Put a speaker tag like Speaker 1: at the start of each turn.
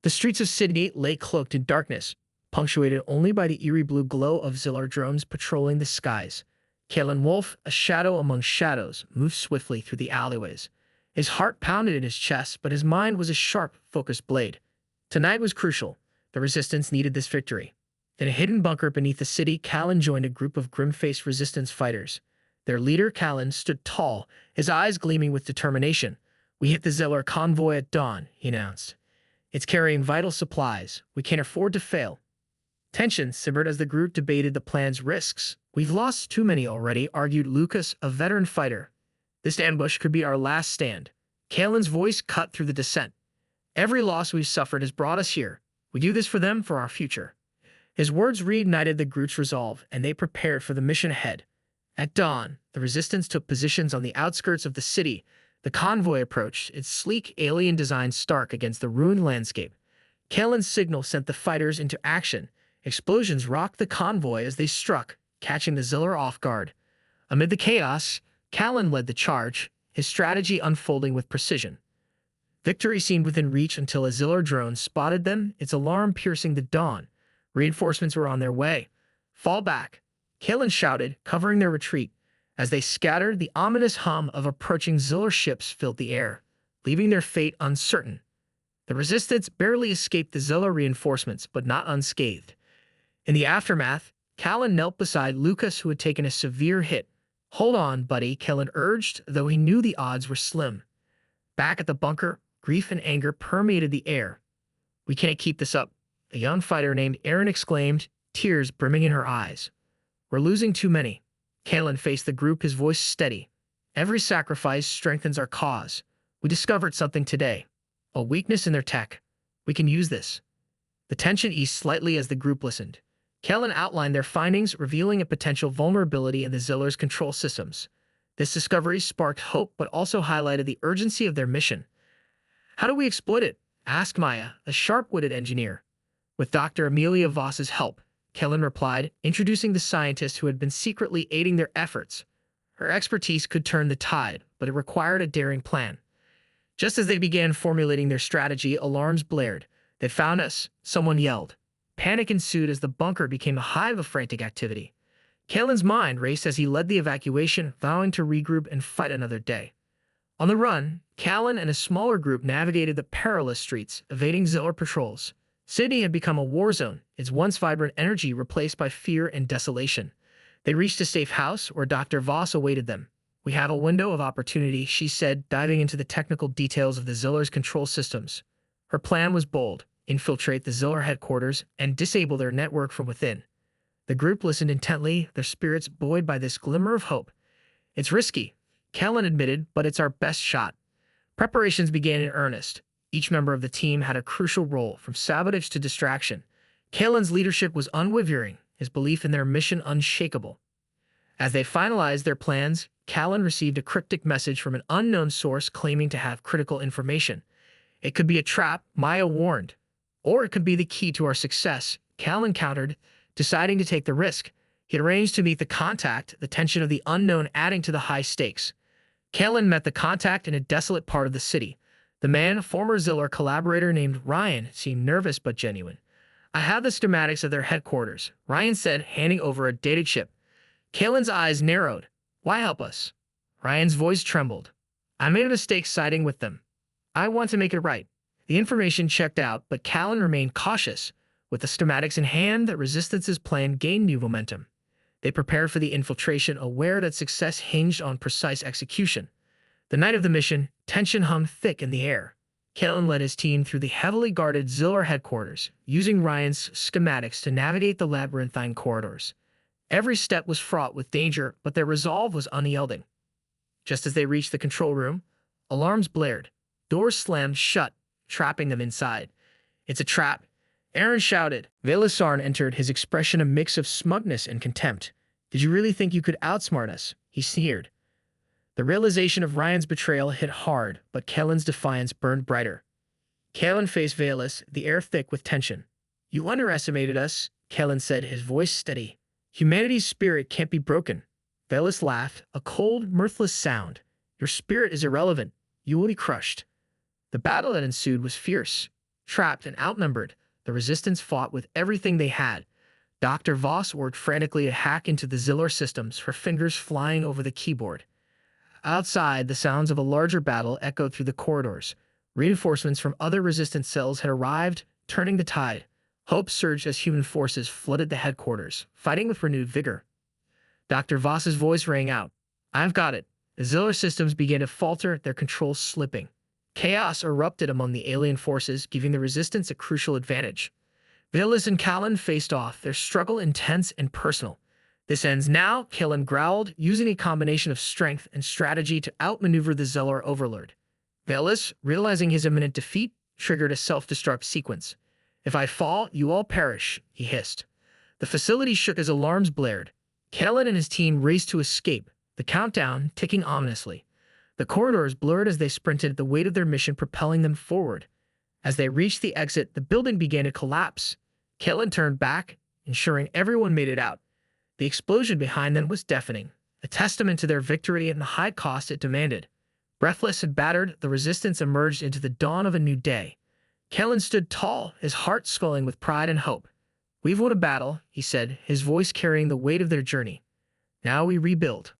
Speaker 1: The streets of Sydney lay cloaked in darkness, punctuated only by the eerie blue glow of Zillar drones patrolling the skies. Kalen Wolf, a shadow among shadows, moved swiftly through the alleyways. His heart pounded in his chest, but his mind was a sharp, focused blade. Tonight was crucial. The Resistance needed this victory. In a hidden bunker beneath the city, Kalen joined a group of grim-faced Resistance fighters. Their leader, Kalen, stood tall, his eyes gleaming with determination. "We hit the Zillar convoy at dawn," he announced. "It's carrying vital supplies. We can't afford to fail." Tension simmered as the group debated the plan's risks. "We've lost too many already," argued Lucas, a veteran fighter. "This ambush could be our last stand." Kalen's voice cut through the dissent. "Every loss we've suffered has brought us here. We do this for them, for our future." His words reignited the group's resolve, and they prepared for the mission ahead. At dawn, the Resistance took positions on the outskirts of the city. The convoy approached, its sleek, alien design stark against the ruined landscape. Kalen's signal sent the fighters into action. Explosions rocked the convoy as they struck, catching the Zillar off guard. Amid the chaos, Kalen led the charge, his strategy unfolding with precision. Victory seemed within reach until a Zillar drone spotted them, its alarm piercing the dawn. Reinforcements were on their way. "Fall back!" Kalen shouted, covering their retreat. As they scattered, the ominous hum of approaching Zillar ships filled the air, leaving their fate uncertain. The Resistance barely escaped the Zillar reinforcements, but not unscathed. In the aftermath, Kalen knelt beside Lucas, who had taken a severe hit. "Hold on, buddy," Kalen urged, though he knew the odds were slim. Back at the bunker, grief and anger permeated the air. "We can't keep this up," a young fighter named Aaron exclaimed, tears brimming in her eyes. "We're losing too many." Kalen faced the group, his voice steady. "Every sacrifice strengthens our cause. We discovered something today. A weakness in their tech. We can use this." The tension eased slightly as the group listened. Kalen outlined their findings, revealing a potential vulnerability in the Zillar's control systems. This discovery sparked hope, but also highlighted the urgency of their mission. "How do we exploit it?" asked Maya, a sharp-witted engineer. "With Dr. Amelia Voss's help," Kellen replied, introducing the scientist who had been secretly aiding their efforts. Her expertise could turn the tide, but it required a daring plan. Just as they began formulating their strategy, alarms blared. "They found us," someone yelled. Panic ensued as the bunker became a hive of frantic activity. Kalen's mind raced as he led the evacuation, vowing to regroup and fight another day. On the run, Kalen and a smaller group navigated the perilous streets, evading Zillar patrols. Sydney had become a war zone, its once vibrant energy replaced by fear and desolation. They reached a safe house where Dr. Voss awaited them. "We have a window of opportunity," she said, diving into the technical details of the Zillar's control systems. Her plan was bold: infiltrate the Zillar headquarters and disable their network from within. The group listened intently, their spirits buoyed by this glimmer of hope. "It's risky," Kalen admitted, "but it's our best shot." Preparations began in earnest. Each member of the team had a crucial role, from sabotage to distraction. Kalen's leadership was unwavering, his belief in their mission unshakable. As they finalized their plans, Kalen received a cryptic message from an unknown source claiming to have critical information. "It could be a trap," Maya warned. "Or it could be the key to our success," Kalen countered, deciding to take the risk. He arranged to meet the contact, the tension of the unknown adding to the high stakes. Kalen met the contact in a desolate part of the city. The man, a former Zillar collaborator named Ryan, seemed nervous but genuine. "I have the schematics of their headquarters," Ryan said, handing over a dated chip. Kalen's eyes narrowed. "Why help us?" Ryan's voice trembled. "I made a mistake siding with them. I want to make it right." The information checked out, but Kalen remained cautious. With the schematics in hand, the Resistance's plan gained new momentum. They prepared for the infiltration, aware that success hinged on precise execution. The night of the mission, tension hung thick in the air. Kalen led his team through the heavily guarded Zillar headquarters, using Ryan's schematics to navigate the labyrinthine corridors. Every step was fraught with danger, but their resolve was unyielding. Just as they reached the control room, alarms blared. Doors slammed shut, trapping them inside. "It's a trap," Aaron shouted. Velisarn entered, his expression a mix of smugness and contempt. "Did you really think you could outsmart us?" he sneered. The realization of Ryan's betrayal hit hard, but Kalen's defiance burned brighter. Kalen faced Velis, the air thick with tension. "You underestimated us," Kalen said, his voice steady. "Humanity's spirit can't be broken." Velis laughed, a cold, mirthless sound. "Your spirit is irrelevant. You will be crushed." The battle that ensued was fierce. Trapped and outnumbered, the resistance fought with everything they had. Dr. Voss worked frantically to hack into the Zillar systems, her fingers flying over the keyboard. Outside, the sounds of a larger battle echoed through the corridors. Reinforcements from other resistance cells had arrived, turning the tide. Hope surged as human forces flooded the headquarters, fighting with renewed vigor. Dr. Voss's voice rang out. I've got it. The Zillar systems began to falter, their controls slipping. Chaos erupted among the alien forces, giving the resistance a crucial advantage. Velis and Callan faced off, their struggle intense and personal. This ends now, Callan growled, using a combination of strength and strategy to outmaneuver the Zillar overlord. Velis, realizing his imminent defeat, triggered a self-destruct sequence. If I fall, you all perish, he hissed. The facility shook as alarms blared. Callan and his team raced to escape, the countdown ticking ominously. The corridors blurred as they sprinted, the weight of their mission propelling them forward. As they reached the exit, the building began to collapse. Callan turned back, ensuring everyone made it out. The explosion behind them was deafening, a testament to their victory and the high cost it demanded. Breathless and battered, the resistance emerged into the dawn of a new day. Callan stood tall, his heart swelling with pride and hope. We've won a battle, he said, his voice carrying the weight of their journey. Now we rebuild.